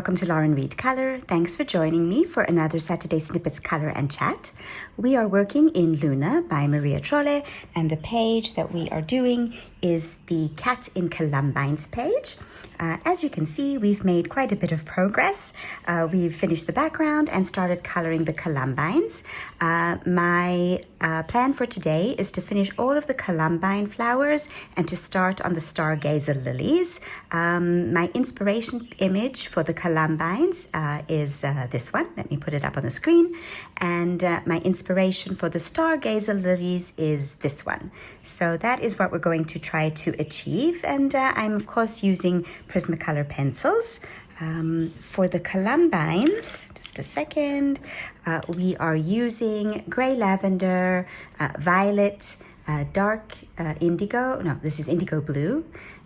welcome to Lauren Reed Color. Thanks for joining me for another Saturday Snippets Color and Chat. We are working in Luna by Maria Trolle, and the page that we are doing is the Cat in Columbines page. As you can see, we've made quite a bit of progress. We've finished the background and started coloring the Columbines. My plan for today is to finish all of the Columbine flowers and to start on the stargazer lilies. My inspiration image for the Columbines is this one. Let me put it up on the screen. And my inspiration for the stargazer lilies is this one. So that is what we're going to try to achieve. And I'm, of course, using Prismacolor pencils. For the Columbines, just a second, we are using gray lavender, violet, dark indigo, no, this is indigo blue,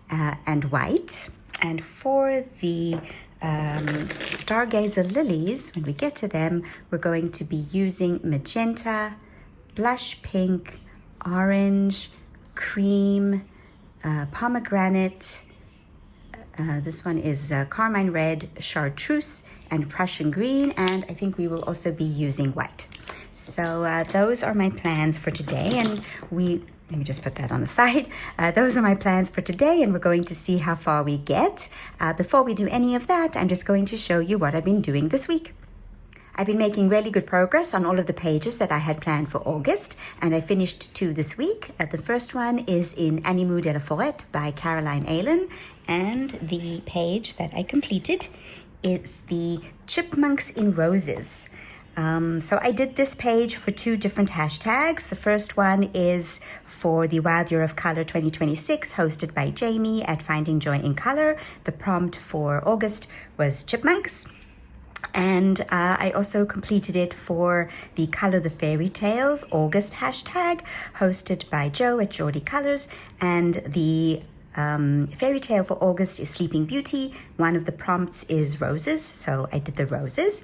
and white. And for the stargazer lilies, when we get to them, we're going to be using magenta, blush pink, orange, cream, pomegranate. This one is carmine red, chartreuse, and Prussian green, and I think we will also be using white. So those are my plans for today, and let me just put that on the side. Those are my plans for today, and we're going to see how far we get. Before we do any of that, I'm just going to show you what I've been doing this week. I've been making really good progress on all of the pages that I had planned for August, and I finished 2 this week. The first one is in Animaux de la Forêt by Caroline Allen, and the page that I completed is the Chipmunks in Roses. So I did this page for 2 different hashtags. The first one is for the Wild Year of Color 2026, hosted by Jamie at Finding Joy in Color. The prompt for August was chipmunks. And I also completed it for the Color the Fairy Tales August hashtag, hosted by Joe at Geordie Colors. And the fairy tale for August is Sleeping Beauty. One of the prompts is roses, so I did the roses.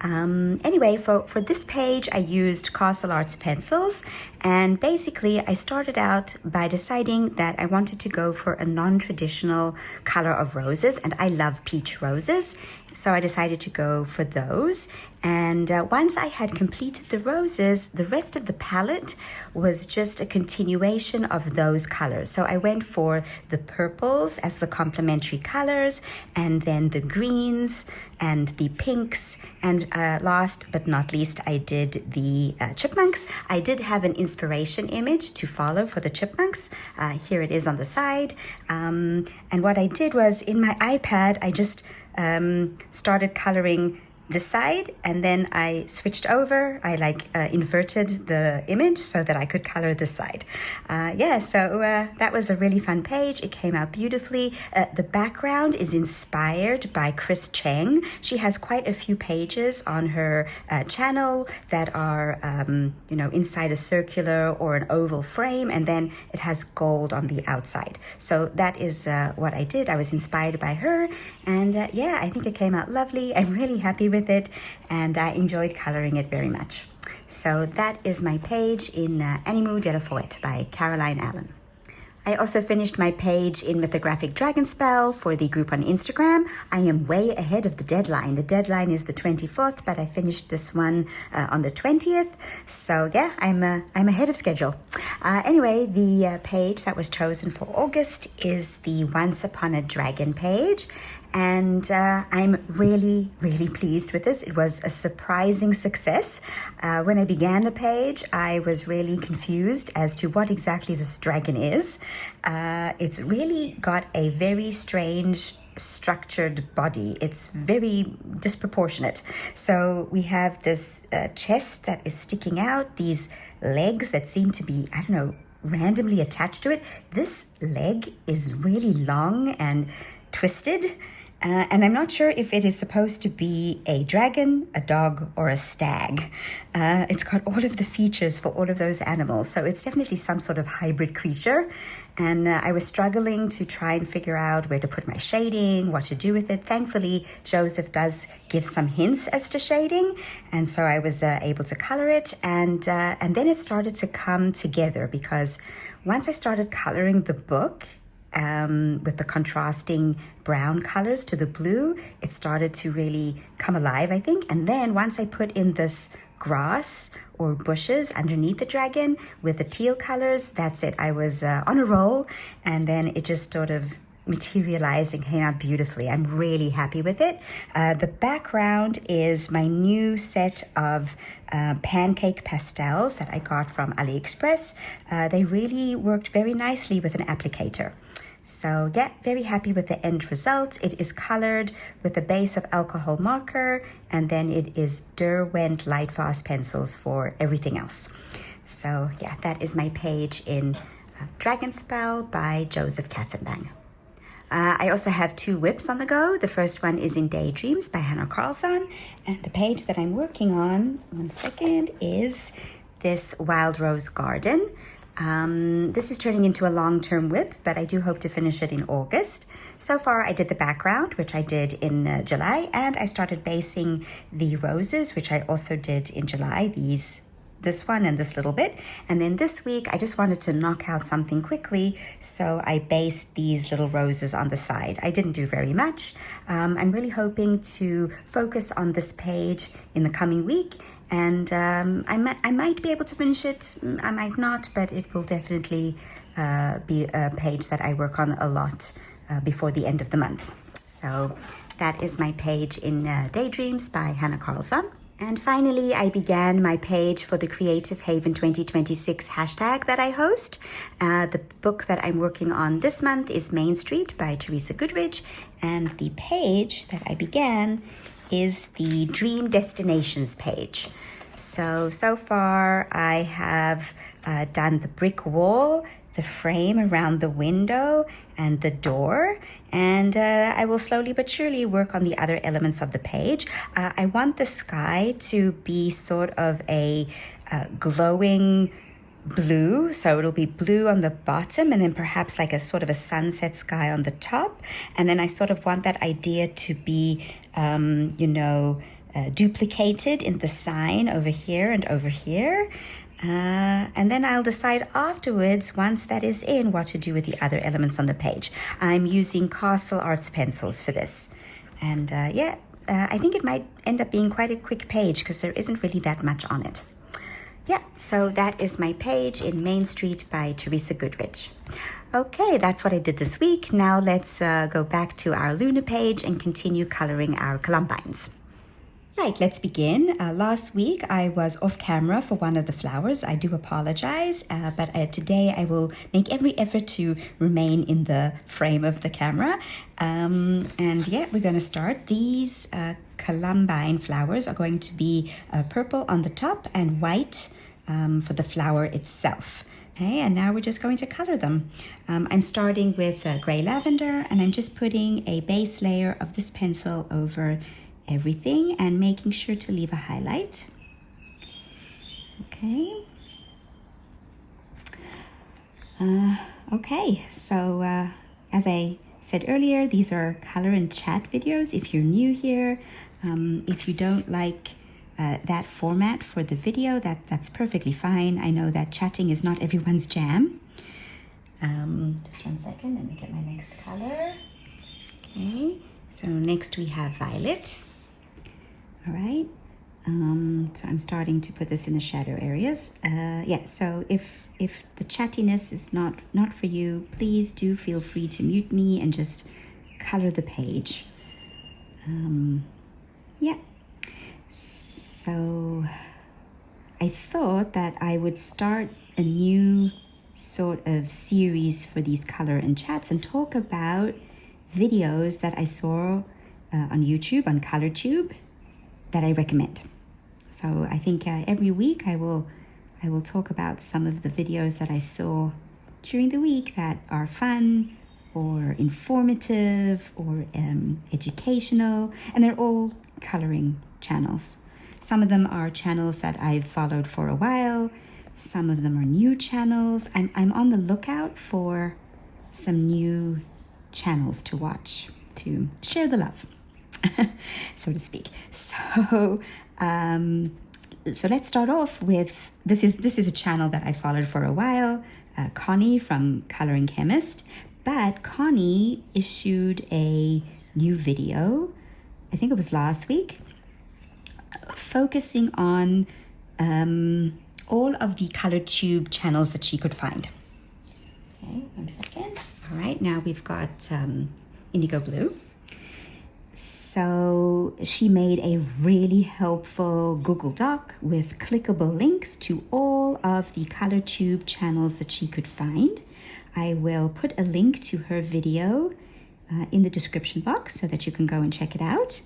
Anyway, for this page, I used Castle Arts pencils, and basically I started out by deciding that I wanted to go for a non-traditional color of roses, and I love peach roses, so I decided to go for those. And once I had completed the roses, the rest of the palette was just a continuation of those colors. So I went for the purples as the complementary colors, and then the greens and the pinks, and last but not least, I did the chipmunks. I did have an inspiration image to follow for the chipmunks. Here it is on the side. And what I did was, in my iPad, I just started coloring this side, and then I switched over. I inverted the image so that I could color this side. So that was a really fun page. It came out beautifully. The background is inspired by Chris Cheng. She has quite a few pages on her channel that are inside a circular or an oval frame, and then it has gold on the outside. So that is what I did. I was inspired by her, and I think it came out lovely. I'm really happy with it, and I enjoyed coloring it very much. So that is my page in Animaux de la Forêt by Caroline Allen. I also finished my page in Mythographic Dragonspell for the group on Instagram. I am way ahead of the deadline. The deadline is the 24th, but I finished this one on the 20th. So yeah, I'm ahead of schedule. Anyway, the page that was chosen for August is the Once Upon a Dragon page. And I'm really, really pleased with this. It was a surprising success. When I began the page, I was really confused as to what exactly this dragon is. It's really got a very strange structured body. It's very disproportionate. So we have this chest that is sticking out, these legs that seem to be, randomly attached to it. This leg is really long and twisted. And I'm not sure if it is supposed to be a dragon, a dog, or a stag. It's got all of the features for all of those animals. So it's definitely some sort of hybrid creature. And I was struggling to try and figure out where to put my shading, what to do with it. Thankfully, Joseph does give some hints as to shading. And so I was able to color it. And then it started to come together, because once I started coloring the book, with the contrasting brown colors to the blue, it started to really come alive, I think. And then once I put in this grass or bushes underneath the dragon with the teal colors, that's it. I was on a roll, and then it just sort of materialized and came out beautifully. I'm really happy with it. The background is my new set of pancake pastels that I got from AliExpress. They really worked very nicely with an applicator. So yeah, very happy with the end result. It is colored with a base of alcohol marker, and then it is Derwent light fast pencils for everything else. So yeah, that is my page in Dragon Spell by Joseph Katzenbang. I also have 2 whips on the go. The first one is in Daydreams by Hannah Carlson, and the page that I'm working on, one second, is this Wild Rose Garden. This is turning into a long-term whip, but I do hope to finish it in August. So far, I did the background, which I did in July, and I started basing the roses, which I also did in July, this one and this little bit. And then this week, I just wanted to knock out something quickly, so I based these little roses on the side. I didn't do very much. I'm really hoping to focus on this page in the coming week, and I might be able to finish it, I might not, but it will definitely be a page that I work on a lot before the end of the month. So that is my page in Daydreams by Hannah Carlson. And finally, I began my page for the Creative Haven 2026 hashtag that I host. The book that I'm working on this month is Main Street by Teresa Goodrich, and the page that I began is the Dream Destinations page. So far I have done the brick wall, the frame around the window, and the door, and I will slowly but surely work on the other elements of the page. I want the sky to be sort of a glowing blue, so it'll be blue on the bottom and then perhaps like a sort of a sunset sky on the top, and then I sort of want that idea to be duplicated in the sign over here and over here. And then I'll decide afterwards, once that is in, what to do with the other elements on the page. I'm using Castle Arts pencils for this. And I think it might end up being quite a quick page because there isn't really that much on it. Yeah, so that is my page in Main Street by Teresa Goodrich. Okay, that's what I did this week. Now let's go back to our Luna page and continue coloring our Columbines. Right, let's begin. Last week I was off camera for one of the flowers. I do apologize, but today I will make every effort to remain in the frame of the camera. And yeah, we're going to start. These Columbine flowers are going to be purple on the top and white for the flower itself. Okay, and now we're just going to color them. I'm starting with gray lavender, and I'm just putting a base layer of this pencil over everything and making sure to leave a highlight. Okay. Okay, so as I said earlier, these are color and chat videos. If you're new here, if you don't like that format for the video, that's perfectly fine. I know that chatting is not everyone's jam. Just one second, let me get my next color. Okay, so next we have violet. All right, so I'm starting to put this in the shadow areas. Yeah, so if the chattiness is not for you, please do feel free to mute me and just color the page. Yeah, so I thought that I would start a new sort of series for these color and chats and talk about videos that I saw on YouTube, on ColorTube, that I recommend. So I think every week I will talk about some of the videos that I saw during the week that are fun or informative or educational, and they're all coloring channels. Some of them are channels that I've followed for a while. Some of them are new channels. I'm on the lookout for some new channels to watch, to share the love, so to speak. So let's start off with, this is a channel that I followed for a while, Connie from Coloring Chemist. But Connie issued a new video, I think it was last week, focusing on all of the color tube channels that she could find. Okay, 1 second. All right, now we've got indigo blue. So she made a really helpful Google Doc with clickable links to all of the color tube channels that she could find. I will put a link to her video in the description box so that you can go and check it out.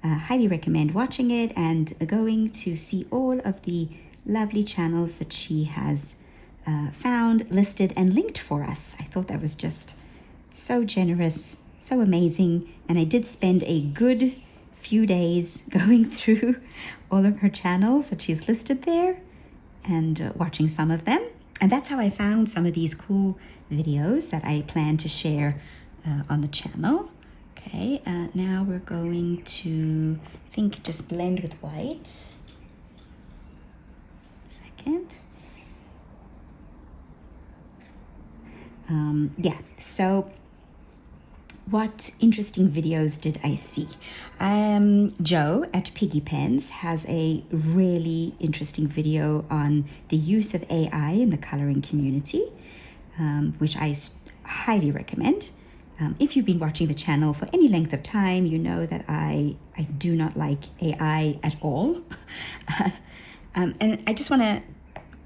Highly recommend watching it and going to see all of the lovely channels that she has found, listed, and linked for us. I thought that was just so generous, so amazing, and I did spend a good few days going through all of her channels that she's listed there and watching some of them. And that's how I found some of these cool videos that I plan to share on the channel. Okay, now we're going to, I think, just blend with white. Second. Yeah, so what interesting videos did I see? Joe at Piggy Pens has a really interesting video on the use of AI in the coloring community, which I highly recommend. If you've been watching the channel for any length of time, you know that I do not like AI at all. And I just want to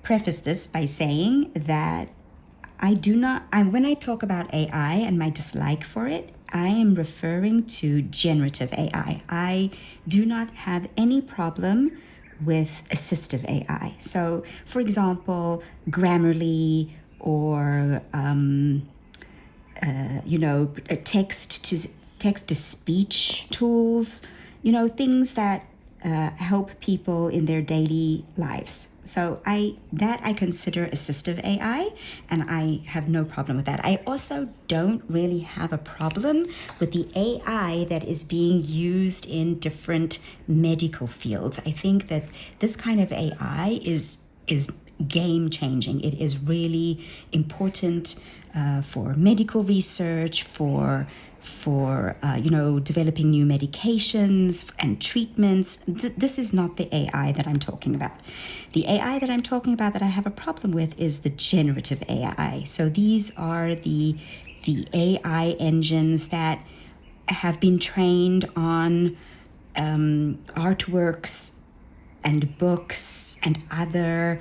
preface this by saying that when I talk about AI and my dislike for it, I am referring to generative AI. I do not have any problem with assistive AI. So, for example, Grammarly or text to speech tools, things that help people in their daily lives. So I consider assistive AI, and I have no problem with that. I also don't really have a problem with the AI that is being used in different medical fields. I think that this kind of AI is game changing. It is really important for medical research, for developing new medications and treatments. This is not the AI that I'm talking about. The AI that I'm talking about that I have a problem with is the generative AI. So these are the AI engines that have been trained on artworks and books and other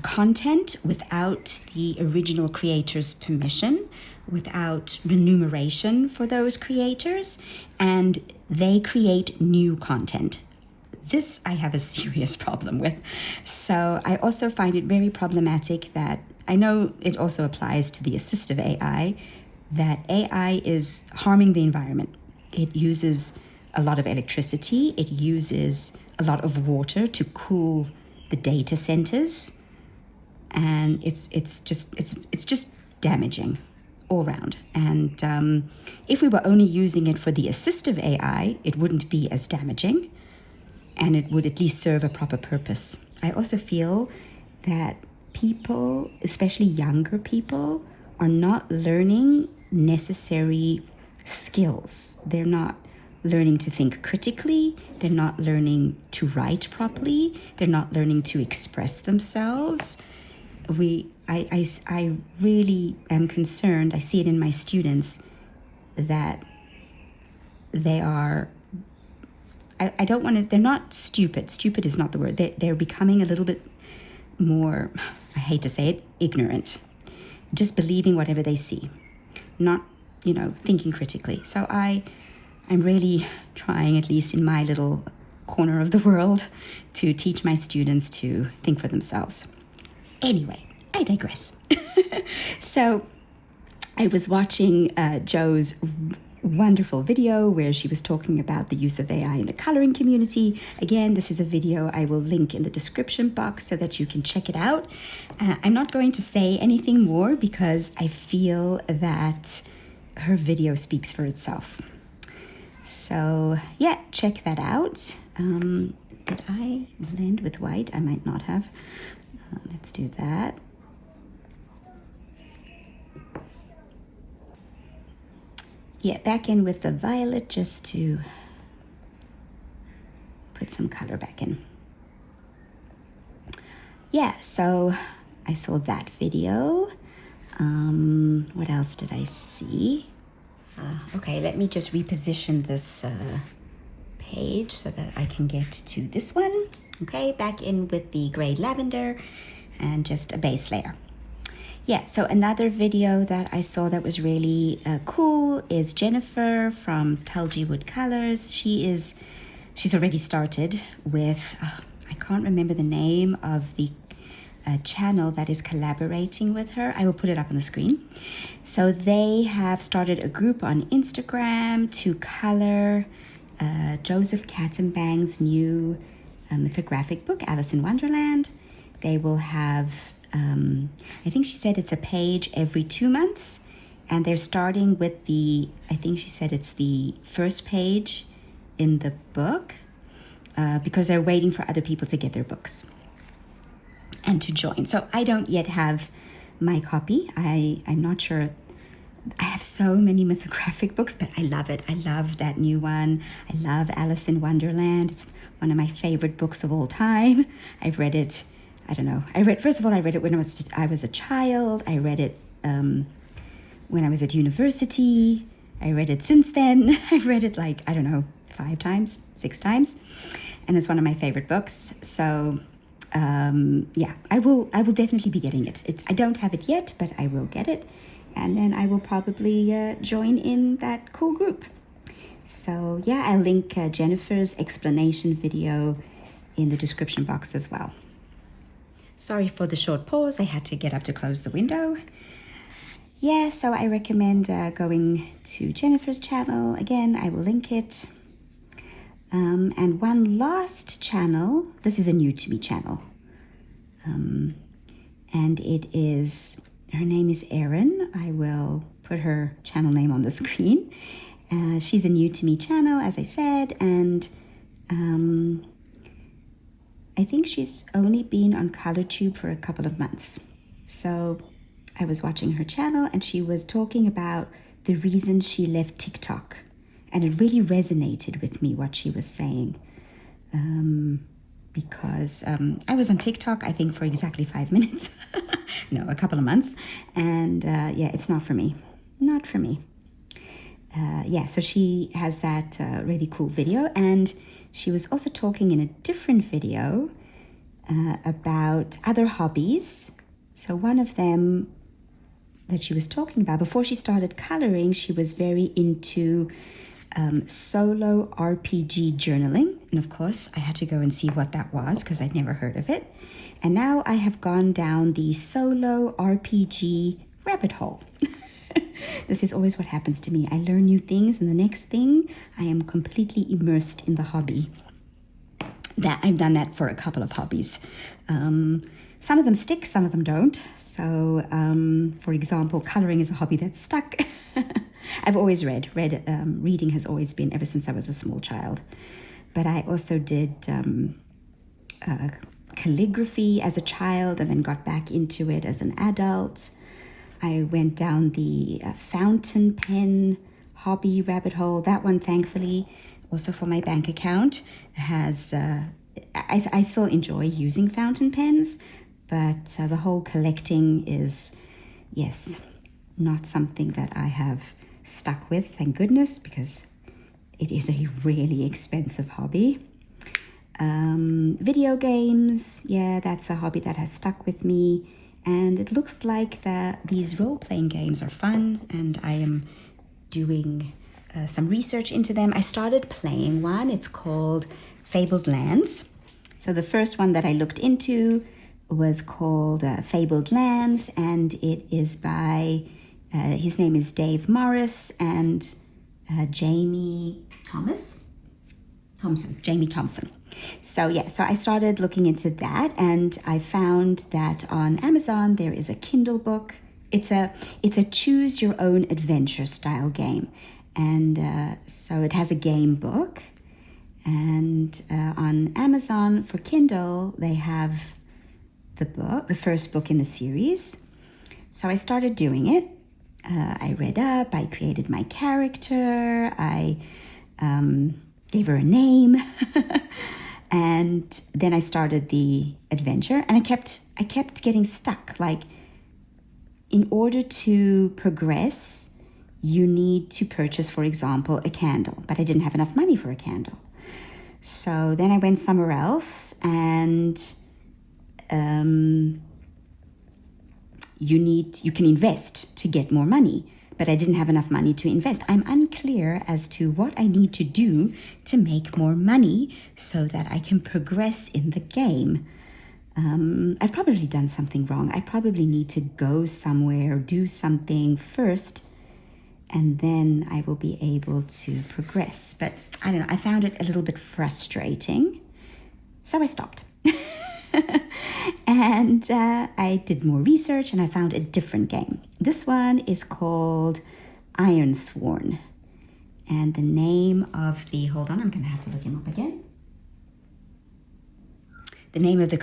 content without the original creator's permission, without remuneration for those creators, and they create new content. This I have a serious problem with. So I also find it very problematic that, I know it also applies to the assistive AI, that AI is harming the environment. It uses a lot of electricity. It uses a lot of water to cool the data centers. And it's just damaging all around. And if we were only using it for the assistive AI, it wouldn't be as damaging, and it would at least serve a proper purpose. I also feel that people, especially younger people, are not learning necessary skills. They're not learning to think critically. They're not learning to write properly. They're not learning to express themselves. I really am concerned. I see it in my students that they are, I don't want to, they're not stupid. Stupid is not the word. They're becoming a little bit more, I hate to say it, ignorant. Just believing whatever they see, not, thinking critically. So I'm really trying, at least in my little corner of the world, to teach my students to think for themselves. Anyway, I digress. So I was watching Joe's wonderful video where she was talking about the use of AI in the coloring community. Again, this is a video I will link in the description box so that you can check it out. I'm not going to say anything more because I feel that her video speaks for itself. So yeah, check that out. Did I blend with white? I might not have. Let's do that. yeah, back in with the violet just to put some color back in. Yeah, so I saw that video. What else did I see? Okay, let me just reposition this page so that I can get to this one. Okay, back in with the gray lavender and just a base layer. Yeah, so another video that I saw that was really cool is Jennifer from Tulgey Wood Colors. She's already started with, I can't remember the name of the channel that is collaborating with her. I will put it up on the screen. So they have started a group on Instagram to color Joseph Katzenbang's new lithographic book, Alice in Wonderland. They will have, I think she said it's a page every 2 months, and they're starting with I think she said it's the first page in the book because they're waiting for other people to get their books and to join. So I don't yet have my copy. I'm not sure. I have so many mythographic books, but I love it. I love that new one. I love Alice in Wonderland. It's one of my favorite books of all time. I've read it, I don't know. First of all, I read it when I was a child. I read it when I was at university. I read it since then. I've read it like, I don't know, 5 times, 6 times. And it's one of my favorite books. So yeah, I will definitely be getting it. I don't have it yet, but I will get it. And then I will probably join in that cool group. So yeah, I'll link Jennifer's explanation video in the description box as well. Sorry for the short pause. I had to get up to close the window. Yeah, so I recommend going to Jennifer's channel. Again, I will link it. And one last channel, this is a new to me channel. And her name is Erin. I will put her channel name on the screen. She's a new to me channel, as I said, and I think she's only been on ColorTube for a couple of months. So I was watching her channel and she was talking about the reason she left TikTok. And it really resonated with me, what she was saying. Because I was on TikTok, I think, for exactly 5 minutes. No, a couple of months. And yeah, it's not for me. Not for me. Yeah, so she has that really cool video. And she was also talking in a different video about other hobbies. So one of them that she was talking about, before she started coloring, she was very into solo RPG journaling. And of course, I had to go and see what that was because I'd never heard of it. And now I have gone down the solo RPG rabbit hole. This is always what happens to me. I learn new things, and the next thing, I am completely immersed in the hobby. I've done that for a couple of hobbies. Some of them stick, some of them don't. So, for example, coloring is a hobby that's stuck. I've always read. Reading has always been ever since I was a small child. But I also did calligraphy as a child and then got back into it as an adult. I went down the fountain pen hobby rabbit hole. That one, thankfully, also for my bank account, has... I still enjoy using fountain pens, but the whole collecting is, yes, not something that I have stuck with, thank goodness, because it is a really expensive hobby. Video games, yeah, that's a hobby that has stuck with me. And it looks like these role-playing games are fun, and I am doing some research into them. I started playing one. It's called Fabled Lands. So the first one that I looked into was called Fabled Lands, and it is by, his name is Dave Morris and Jamie Thompson. So yeah, so I started looking into that, and I found that on Amazon there is a Kindle book. It's a choose your own adventure style game, and so it has a game book. And on Amazon for Kindle they have the first book in the series. So I started doing it. I read up, I created my character, I gave her a name, and then I started the adventure, and I kept getting stuck. Like, in order to progress, you need to purchase, for example, a candle, but I didn't have enough money for a candle. So then I went somewhere else, and you can invest to get more money, but I didn't have enough money to invest. I'm unclear as to what I need to do to make more money so that I can progress in the game. I've probably done something wrong. I probably need to go somewhere, do something first, and then I will be able to progress. But I don't know, I found it a little bit frustrating, so I stopped. And I did more research, and I found a different game. This one is called Ironsworn. And the name of hold on, I'm going to have to look him up again. The name of the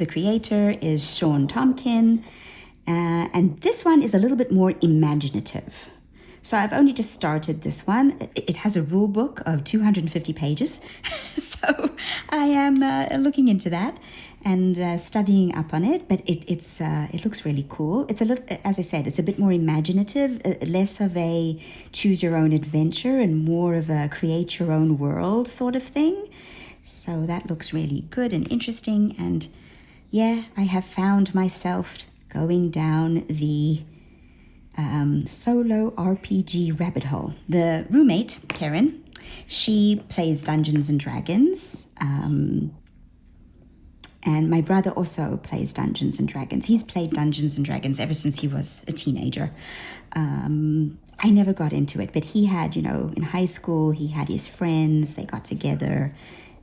creator is Sean Tompkin, and this one is a little bit more imaginative. So I've only just started this one. It has a rule book of 250 pages, so I am looking into that and studying up on it. But it looks really cool. It's a little, as I said, it's a bit more imaginative, less of a choose your own adventure and more of a create your own world sort of thing. So that looks really good and interesting. And yeah, I have found myself going down the solo RPG rabbit hole. The roommate, Karen, she plays Dungeons and Dragons. And my brother also plays Dungeons and Dragons. He's played Dungeons and Dragons ever since he was a teenager. I never got into it, but he had, in high school, he had his friends, they got together.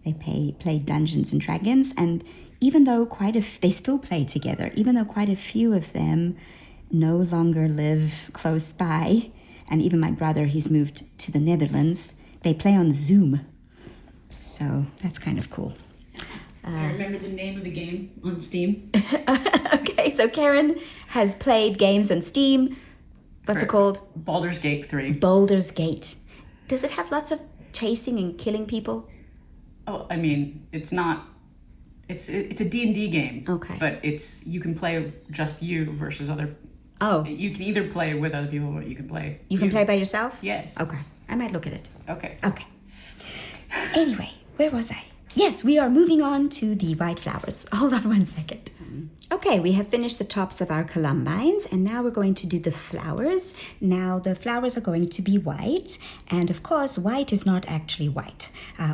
They played Dungeons and Dragons, and even though they still play together, even though quite a few of them no longer live close by, and even my brother, he's moved to the Netherlands, they play on Zoom. So that's kind of cool. I remember the name of the game on Steam. Okay, so Karen has played games on Steam. What's it called? Baldur's Gate 3. Baldur's Gate. Does it have lots of chasing and killing people? Oh, I mean, it's not. It's a D&D game. Okay. But you can play just you versus other. Oh. You can either play with other people, or you can play. You can play by yourself? Yes. Okay. I might look at it. Okay. Okay. Anyway, where was I? Yes, we are moving on to the white flowers. Hold on one second. Okay, we have finished the tops of our columbines, and now we're going to do the flowers. Now, the flowers are going to be white, and of course, white is not actually white.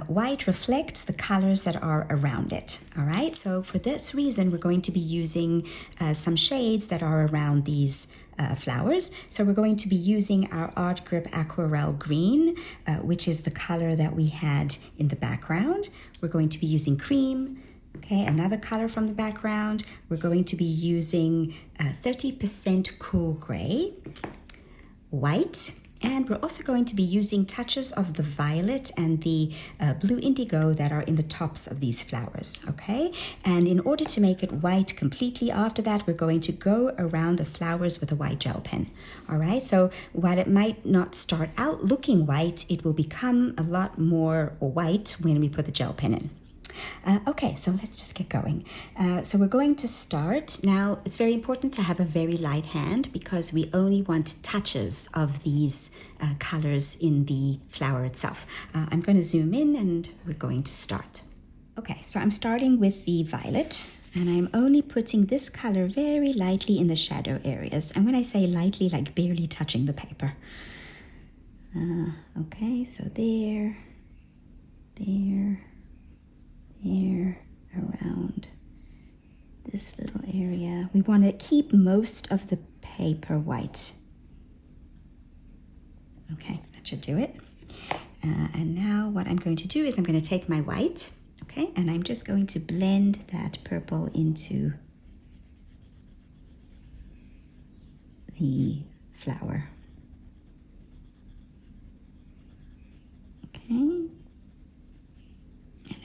White reflects the colors that are around it, all right? So for this reason, we're going to be using some shades that are around these flowers. So we're going to be using our Art Grip Aquarelle Green, which is the color that we had in the background. We're going to be using cream. Okay, another color from the background. We're going to be using 30% cool gray, white, and we're also going to be using touches of the violet and the blue indigo that are in the tops of these flowers, okay? And in order to make it white completely after that, we're going to go around the flowers with a white gel pen, all right? So while it might not start out looking white, it will become a lot more white when we put the gel pen in. Okay, so let's just get going. So we're going to start. Now, it's very important to have a very light hand because we only want touches of these colors in the flower itself. I'm going to zoom in and we're going to start. Okay, so I'm starting with the violet, and I'm only putting this color very lightly in the shadow areas. And when I say lightly, like barely touching the paper. Okay, so there, around this little area. We want to keep most of the paper white. Okay, that should do it. And now what I'm going to do is I'm going to take my white, okay, and I'm just going to blend that purple into the flower. Okay.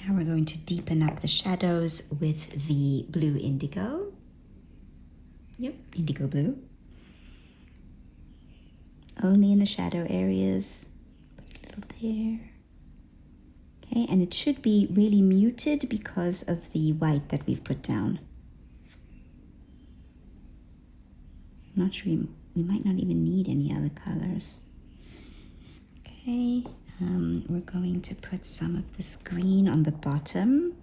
Now we're going to deepen up the shadows with the blue indigo. Yep, indigo blue. only in the shadow areas. Put a little there. Okay, and it should be really muted because of the white that we've put down. I'm not sure, we might not even need any other colors. Okay, we're going to put some of this green on the bottom,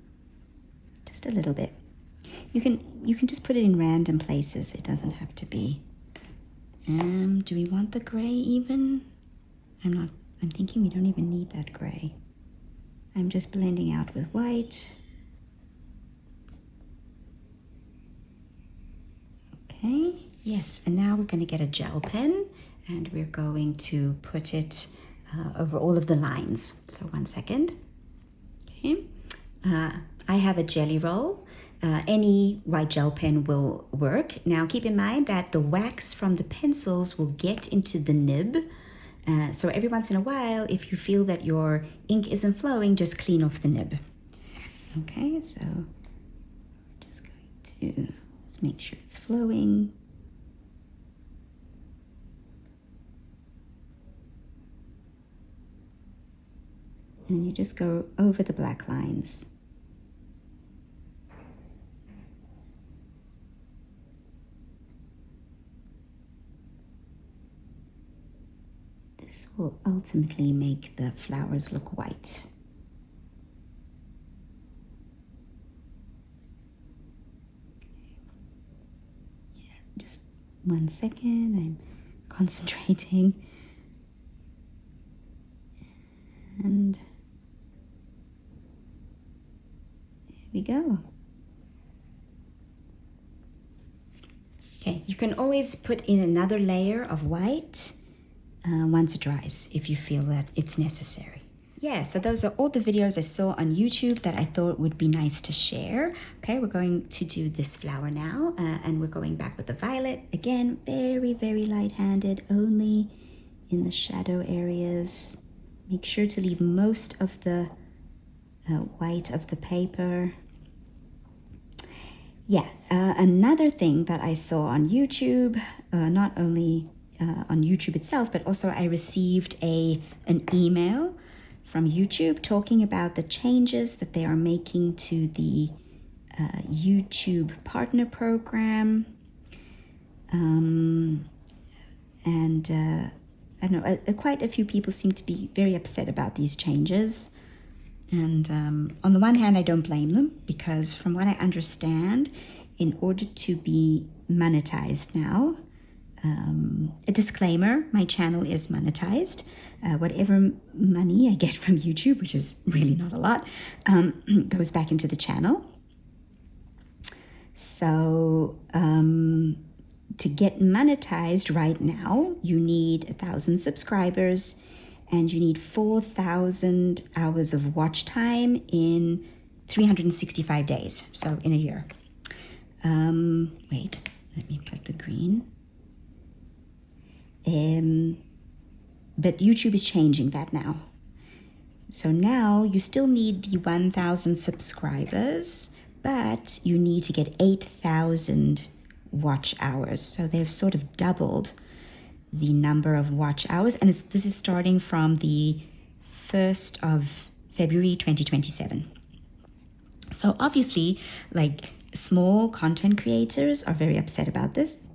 just a little bit. You can just put it in random places. It doesn't have to be. Do we want the gray even? I'm thinking we don't even need that gray. I'm just blending out with white. Okay, yes, and now we're going to get a gel pen and we're going to put it over all of the lines. So 1 second. Okay, I have a jelly roll. Any white gel pen will work. Now keep in mind that the wax from the pencils will get into the nib. So every once in a while, if you feel that your ink isn't flowing, just clean off the nib. Okay, so we're just going to just make sure it's flowing. And you just go over the black lines. This will ultimately make the flowers look white. Yeah, just 1 second, I'm concentrating. And there we go. Okay, you can always put in another layer of white once it dries, if you feel that it's necessary. Yeah, so those are all the videos I saw on YouTube that I thought would be nice to share. Okay, we're going to do this flower now, and we're going back with the violet. Again, very, very light-handed, only in the shadow areas. Make sure to leave most of the white of the paper. Yeah, another thing that I saw on YouTube, not only on YouTube itself, but also I received an email from YouTube talking about the changes that they are making to the YouTube partner program. And I don't know, quite a few people seem to be very upset about these changes. And on the one hand, I don't blame them, because from what I understand, in order to be monetized now, a disclaimer, my channel is monetized. Whatever money I get from YouTube, which is really not a lot, goes back into the channel. So to get monetized right now, you need 1,000 subscribers and you need 4,000 hours of watch time in 365 days, so in a year. Wait, let me put the green. But YouTube is changing that now. So now you still need the 1,000 subscribers, but you need to get 8,000 watch hours. So they've sort of doubled the number of watch hours, and this is starting from the 1st of February 2027. So obviously, like, small content creators are very upset about this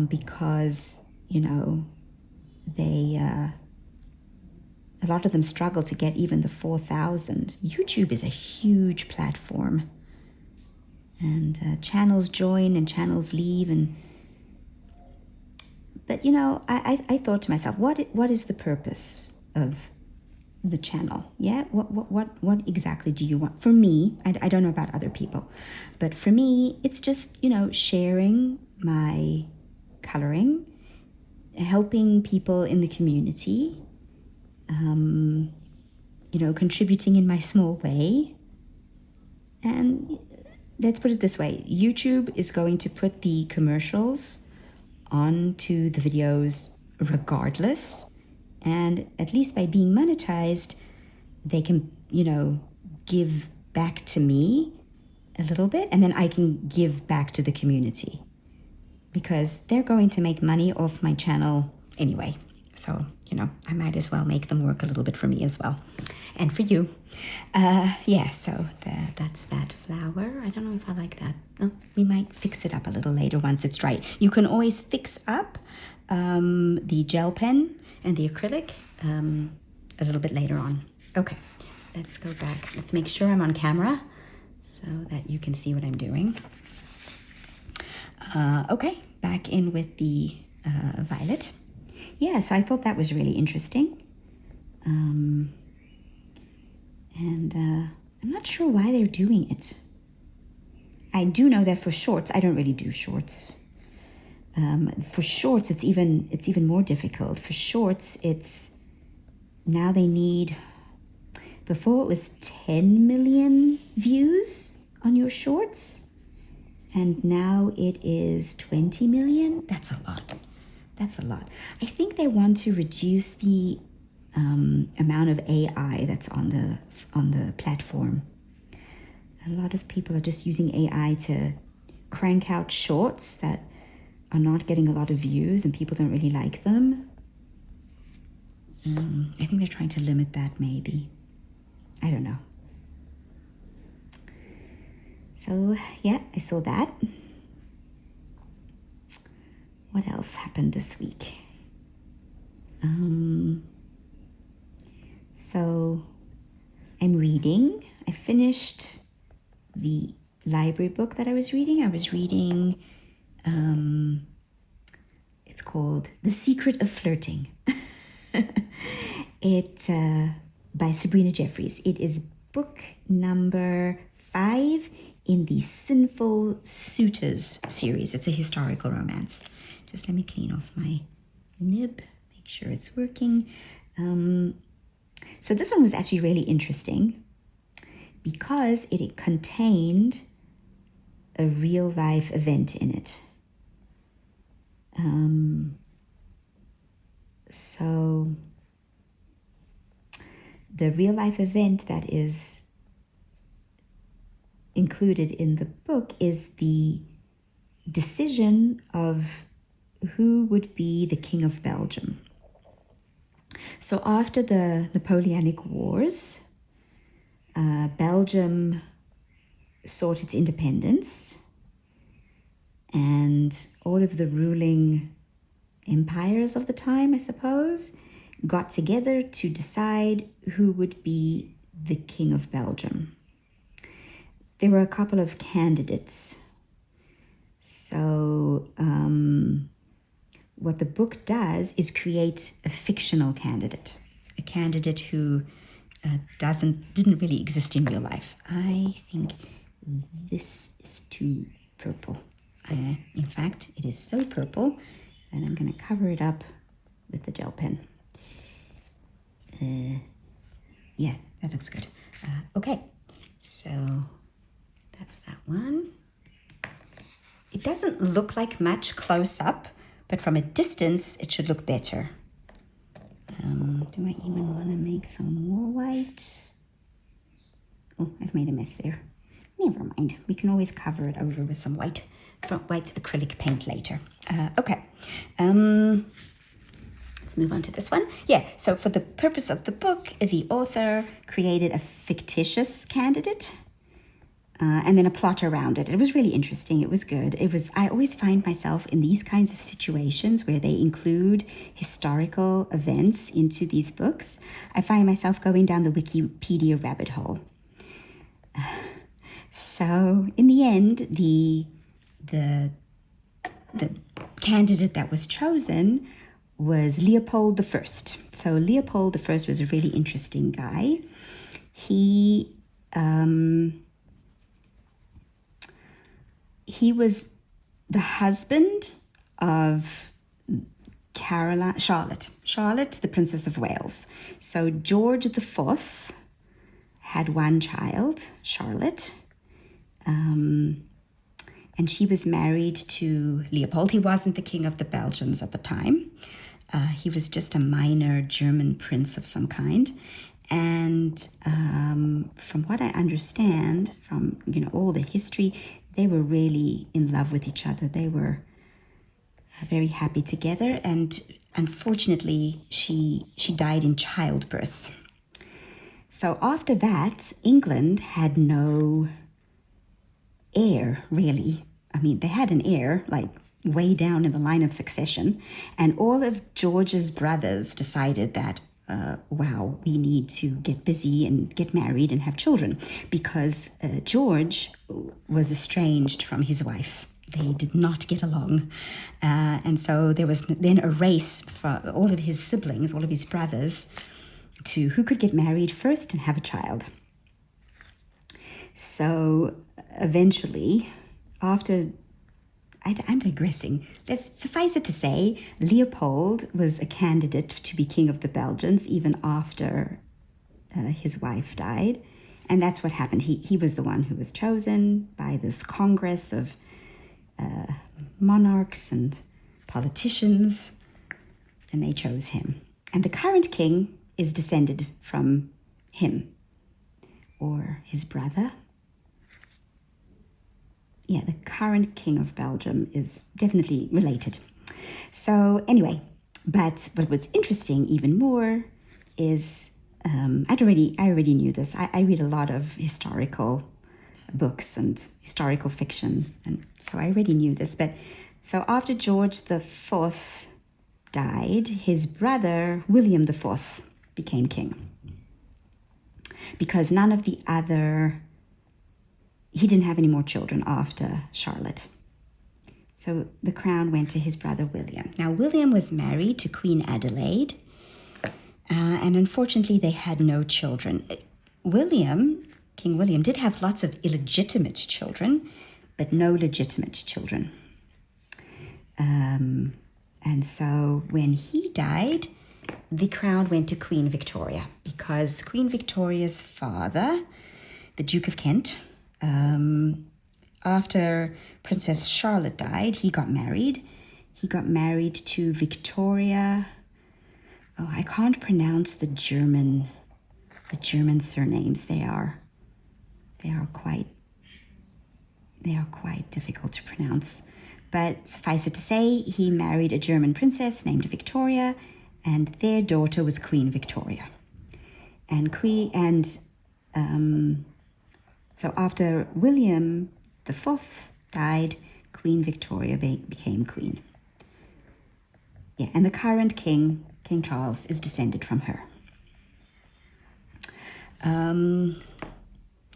because, you know, a lot of them struggle to get even the 4,000. YouTube is a huge platform, and channels join and channels leave, but you know, I thought to myself, what is the purpose of the channel? Yeah, what exactly do you want? For me, I don't know about other people, but for me, it's just, you know, sharing my coloring, helping people in the community, you know, contributing in my small way. And let's put it this way, YouTube is going to put the commercials onto the videos regardless. And at least by being monetized, they can, you know, give back to me a little bit, and then I can give back to the community, because they're going to make money off my channel anyway, so, I might as well make them work a little bit for me as well. And for you. So that's that flower. I don't know if I like that. Oh, we might fix it up a little later once it's dry. You can always fix up the gel pen and the acrylic a little bit later on. Okay, let's go back. Let's make sure I'm on camera so that you can see what I'm doing. Okay, back in with the violet. Yeah, so I thought that was really interesting. And I'm not sure why they're doing it. I do know that for shorts, I don't really do shorts. For shorts, it's even more difficult. For shorts, now they need, before it was 10 million views on your shorts, and now it is 20 million. That's a lot. I think they want to reduce the amount of AI that's on the platform. A lot of people are just using AI to crank out shorts that are not getting a lot of views and people don't really like them. I think they're trying to limit that, maybe. I don't know. So yeah, I saw that. What else happened this week? So I'm reading. I finished the library book that I was reading. It's called The Secret of Flirting. By Sabrina Jeffries. It is book number 5 in the Sinful Suitors series. It's a historical romance. Just let me clean off my nib, make sure it's working. So this one was actually really interesting because it contained a real life event in it. So the real life event that is included in the book is the decision of who would be the King of Belgium. So after the Napoleonic Wars, Belgium sought its independence, and all of the ruling empires of the time, I suppose, got together to decide who would be the King of Belgium. There were a couple of candidates. So what the book does is create a fictional candidate, a candidate who didn't really exist in real life. I think this is too purple. In fact, it is so purple that I'm going to cover it up with the gel pen. Yeah, that looks good. Okay, so that's that one. It doesn't look like much close up, but from a distance, it should look better. Do I even want to make some more white? Oh, I've made a mess there. Never mind. We can always cover it over with some white acrylic paint later. Okay. Let's move on to this one. Yeah, so for the purpose of the book, the author created a fictitious candidate and then a plot around it. It was really interesting. It was good. I always find myself in these kinds of situations where they include historical events into these books. I find myself going down the Wikipedia rabbit hole. So in the end, the candidate that was chosen was Leopold I. So Leopold I was a really interesting guy. He was the husband of Charlotte, the Princess of Wales. So George IV had one child, Charlotte, and she was married to Leopold. He wasn't the king of the Belgians at the time. He was just a minor German prince of some kind. And from what I understand, from all the history, they were really in love with each other. They were very happy together. And unfortunately, she died in childbirth. So after that, England had no heir, really. I mean, they had an heir, like way down in the line of succession. And all of George's brothers decided that, wow, we need to get busy and get married and have children, because George was estranged from his wife. They did not get along. And so there was then a race for all of his siblings, all of his brothers, to who could get married first and have a child. So eventually, after, I'm digressing. Let's suffice it to say, Leopold was a candidate to be king of the Belgians even after his wife died. And that's what happened. He was the one who was chosen by this congress of monarchs and politicians, and they chose him. And the current king is descended from him, or his brother. Yeah, the current king of Belgium is definitely related. So anyway, but what was interesting even more is I already knew this. I read a lot of historical books and historical fiction, and so I already knew this. But so after George the Fourth died, his brother William the Fourth became king, because none of the other, he didn't have any more children after Charlotte. So the crown went to his brother William. Now, William was married to Queen Adelaide, and unfortunately they had no children. King William did have lots of illegitimate children, but no legitimate children. And so when he died, the crown went to Queen Victoria, because Queen Victoria's father, the Duke of Kent, after Princess Charlotte died, he got married. He got married to Victoria. Oh, I can't pronounce the German surnames. They are quite difficult to pronounce. But suffice it to say, he married a German princess named Victoria, and their daughter was Queen Victoria. So after William the Fourth died, Queen Victoria became queen. Yeah, and the current king, King Charles, is descended from her.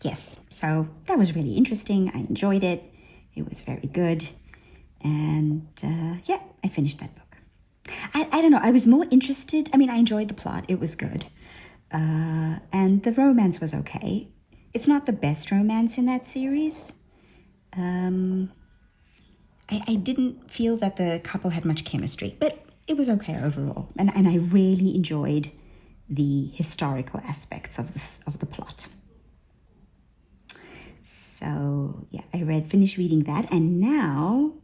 Yes, so that was really interesting. I enjoyed it. It was very good. And yeah, I finished that book. I don't know, I was more interested. I mean, I enjoyed the plot. It was good. And the romance was okay. It's not the best romance in that series. I didn't feel that the couple had much chemistry, but it was okay overall. And I really enjoyed the historical aspects of the plot. So yeah, I finished reading that, and now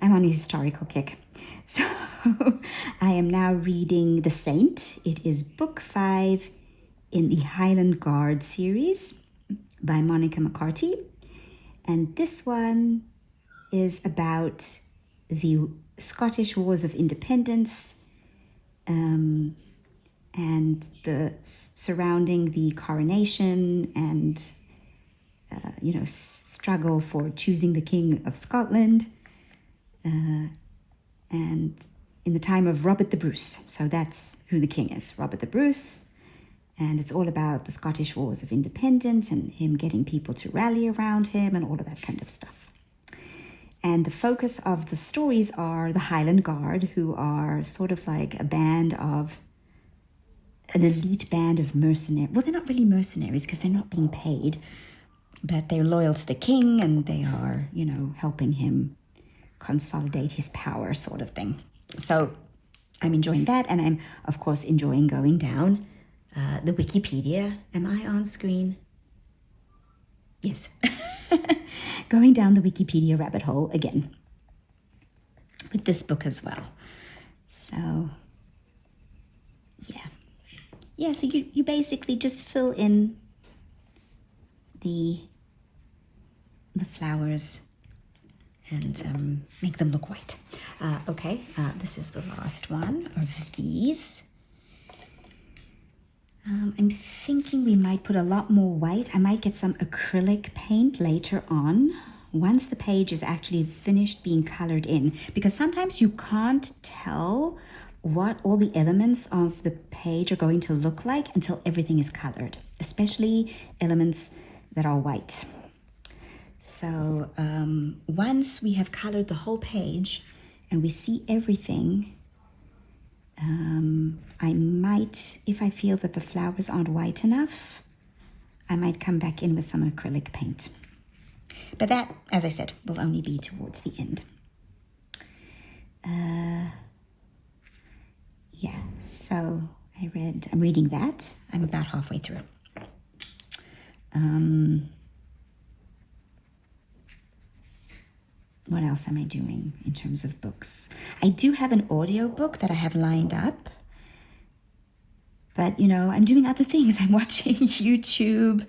I'm on a historical kick. So I am now reading The Saint. It is book 5 in the Highland Guard series by Monica McCarthy. And this one is about the Scottish Wars of Independence, and the surrounding the coronation and struggle for choosing the King of Scotland, and in the time of Robert the Bruce. So that's who the king is, Robert the Bruce. And it's all about the Scottish Wars of Independence and him getting people to rally around him and all of that kind of stuff. And the focus of the stories are the Highland Guard, who are sort of like an elite band of mercenaries. Well, they're not really mercenaries because they're not being paid, but they're loyal to the king, and they are, helping him consolidate his power, sort of thing. So I'm enjoying that, and I'm, of course, enjoying going down the Wikipedia. Am I on screen? Yes. Going down the Wikipedia rabbit hole again with this book as well. So, yeah. Yeah, so you basically just fill in the flowers and make them look white. Okay, this is the last one of these. I'm thinking we might put a lot more white. I might get some acrylic paint later on, once the page is actually finished being colored in, because sometimes you can't tell what all the elements of the page are going to look like until everything is colored, especially elements that are white. So once we have colored the whole page and we see everything, I might, if I feel that the flowers aren't white enough, I might come back in with some acrylic paint. But that, as I said, will only be towards the end. Yeah, so I'm reading that. I'm about halfway through. What else am I doing in terms of books? I do have an audio book that I have lined up. But, I'm doing other things. I'm watching YouTube.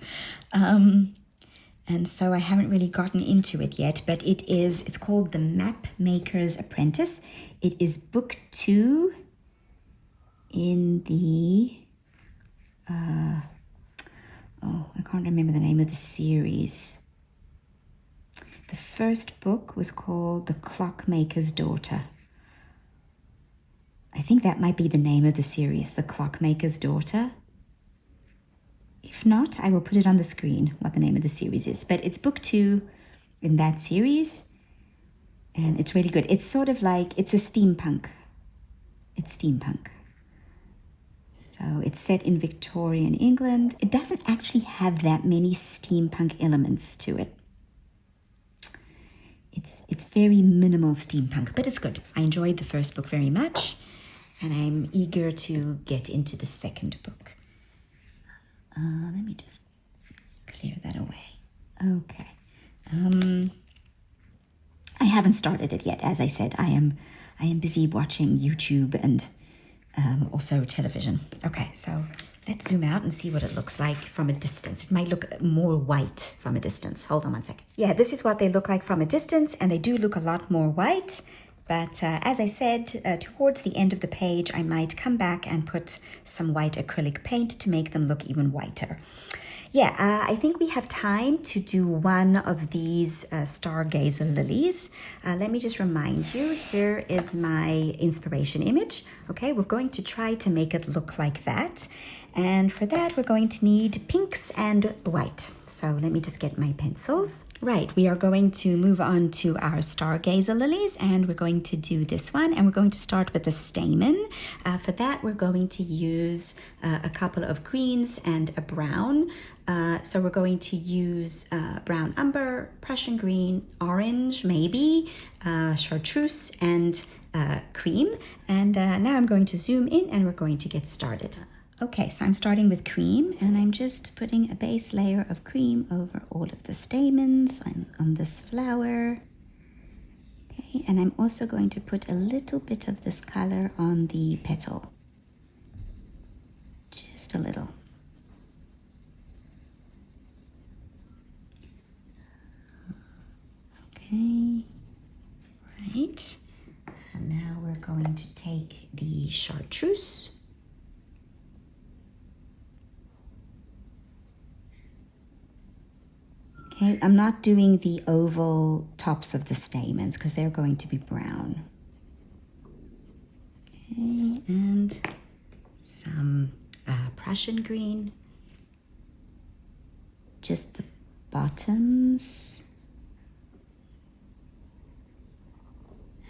And so I haven't really gotten into it yet. But it's called The Map Maker's Apprentice. It is book 2 in the... I can't remember the name of the series. The first book was called The Clockmaker's Daughter. I think that might be the name of the series, The Clockmaker's Daughter. If not, I will put it on the screen, what the name of the series is. But it's book 2 in that series, and it's really good. It's sort of like, it's a steampunk. It's steampunk. So it's set in Victorian England. It doesn't actually have that many steampunk elements to it. It's very minimal steampunk, but it's good. I enjoyed the first book very much, and I'm eager to get into the second book. Let me just clear that away. Okay. I haven't started it yet. As I said, I am busy watching YouTube and also television. Okay, so let's zoom out and see what it looks like from a distance. It might look more white from a distance. Hold on one second. Yeah, this is what they look like from a distance, and they do look a lot more white. But as I said, towards the end of the page, I might come back and put some white acrylic paint to make them look even whiter. Yeah, I think we have time to do one of these stargazer lilies. Let me just remind you, here is my inspiration image. Okay, we're going to try to make it look like that. And for that, we're going to need pinks and white. So let me just get my pencils. Right, we are going to move on to our stargazer lilies, and we're going to do this one, and we're going to start with the stamen. For that, we're going to use a couple of greens and a brown. So we're going to use brown umber, Prussian green, orange, maybe, chartreuse, and cream. And now I'm going to zoom in, and we're going to get started. Okay, so I'm starting with cream, and I'm just putting a base layer of cream over all of the stamens and on this flower. Okay, and I'm also going to put a little bit of this color on the petal. Just a little. Okay, right. And now we're going to take the chartreuse. Okay, I'm not doing the oval tops of the stamens because they're going to be brown. Okay, and some Prussian green. Just the bottoms.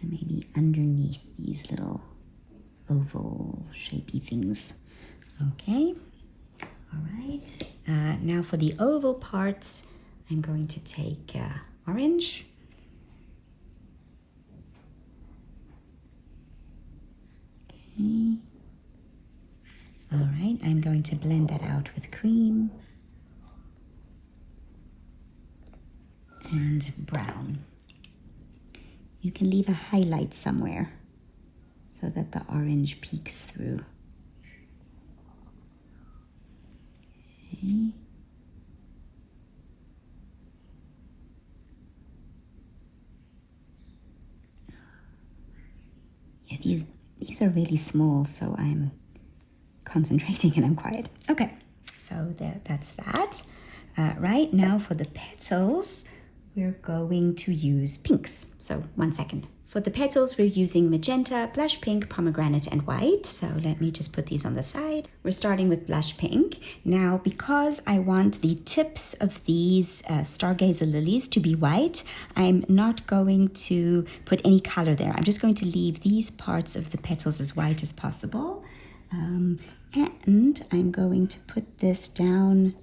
And maybe underneath these little oval shapey things. Okay, all right. Now for the oval parts, I'm going to take orange. Okay. All right, I'm going to blend that out with cream and brown. You can leave a highlight somewhere so that the orange peeks through. Okay. these are really small, so I'm concentrating and I'm quiet. Okay, so that's that. Right now for the petals, we're going to use pinks. So 1 second. For the petals, we're using magenta, blush pink, pomegranate, and white. So let me just put these on the side. We're starting with blush pink. Now, because I want the tips of these stargazer lilies to be white, I'm not going to put any color there. I'm just going to leave these parts of the petals as white as possible. And I'm going to put this down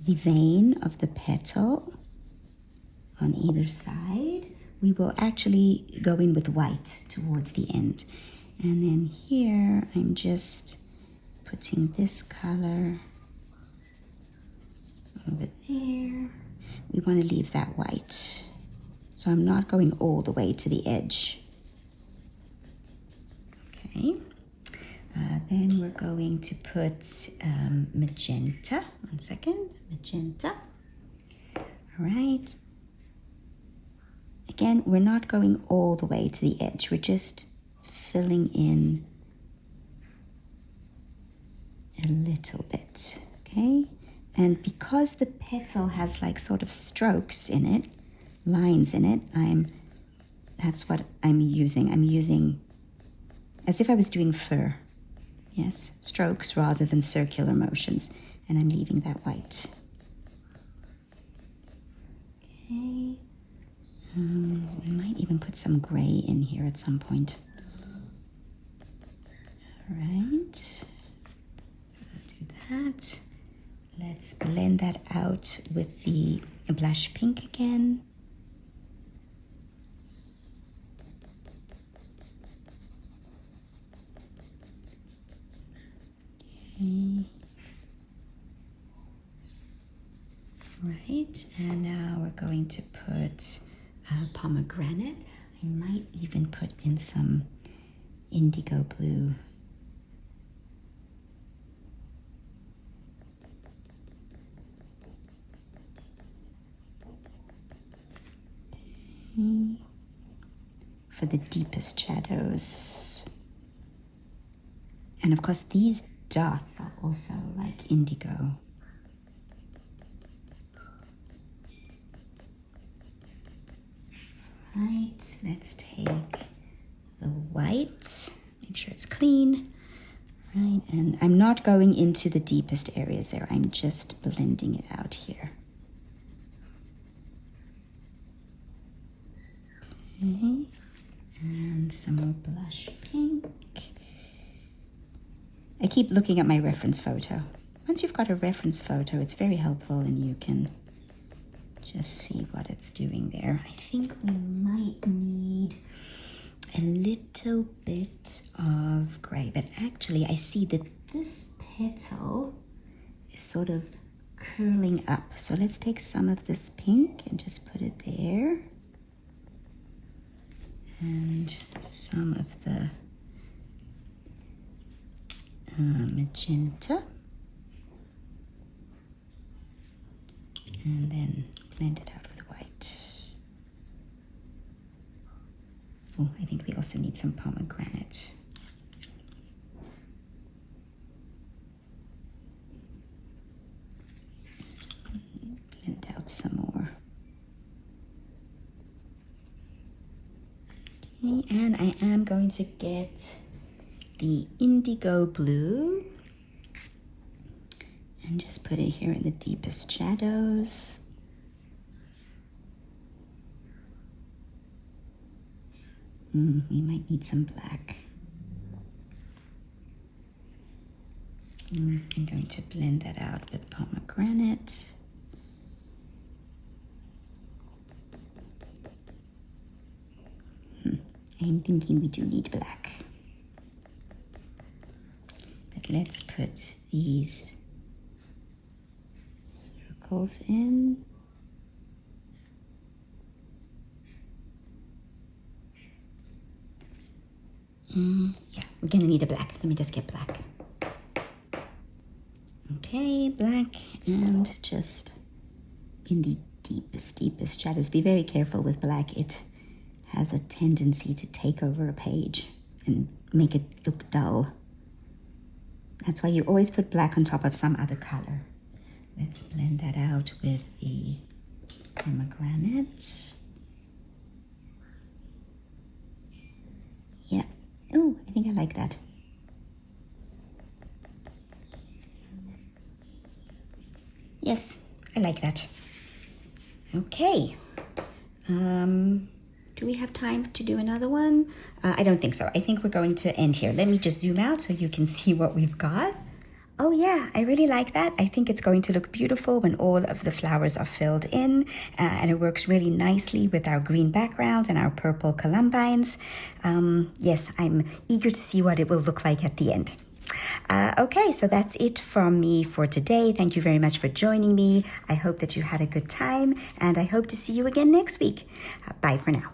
the vein of the petal on either side. We will actually go in with white towards the end. And then here, I'm just putting this color over there. We want to leave that white. So I'm not going all the way to the edge. Okay. Then we're going to put magenta. 1 second. Magenta. All right. Again, we're not going all the way to the edge. We're just filling in a little bit, okay? And because the petal has like sort of strokes in it, lines in it, that's what I'm using. I'm using as if I was doing fur. Yes, strokes rather than circular motions. And I'm leaving that white. Okay. We might even put some gray in here at some point. All right, so do that. Let's blend that out with the blush pink again. Okay. Right, and now we're going to put pomegranate. I might even put in some indigo blue. Okay. For the deepest shadows. And of course these dots are also like indigo. Right, let's take the white, make sure it's clean. Right, and I'm not going into the deepest areas there. I'm just blending it out here. Okay, and some more blush pink. I keep looking at my reference photo. Once you've got a reference photo, it's very helpful and you can just see what it's doing there. I think we might need a little bit of gray, but actually I see that this petal is sort of curling up. So let's take some of this pink and just put it there. And some of the magenta. And then blend it out with white. Oh, I think we also need some pomegranate. Blend out some more. Okay, and I am going to get the indigo blue and just put it here in the deepest shadows. We might need some black. I'm going to blend that out with pomegranate. I'm thinking we do need black. But let's put these circles in. Yeah, we're gonna need a black. Let me just get black. Okay, black, and just in the deepest shadows. Be very careful with black. It has a tendency to take over a page. and make it look dull. That's why you always put black on top of some other color. Let's blend that out with the pomegranate. Yeah. Oh, I think I like that. Yes, I like that. Okay. Do we have time to do another one? I don't think so. I think we're going to end here. Let me just zoom out so you can see what we've got. Oh yeah, I really like that. I think it's going to look beautiful when all of the flowers are filled in, and it works really nicely with our green background and our purple columbines. Yes, I'm eager to see what it will look like at the end. Okay, so that's it from me for today. Thank you very much for joining me. I hope that you had a good time, and I hope to see you again next week. Bye for now.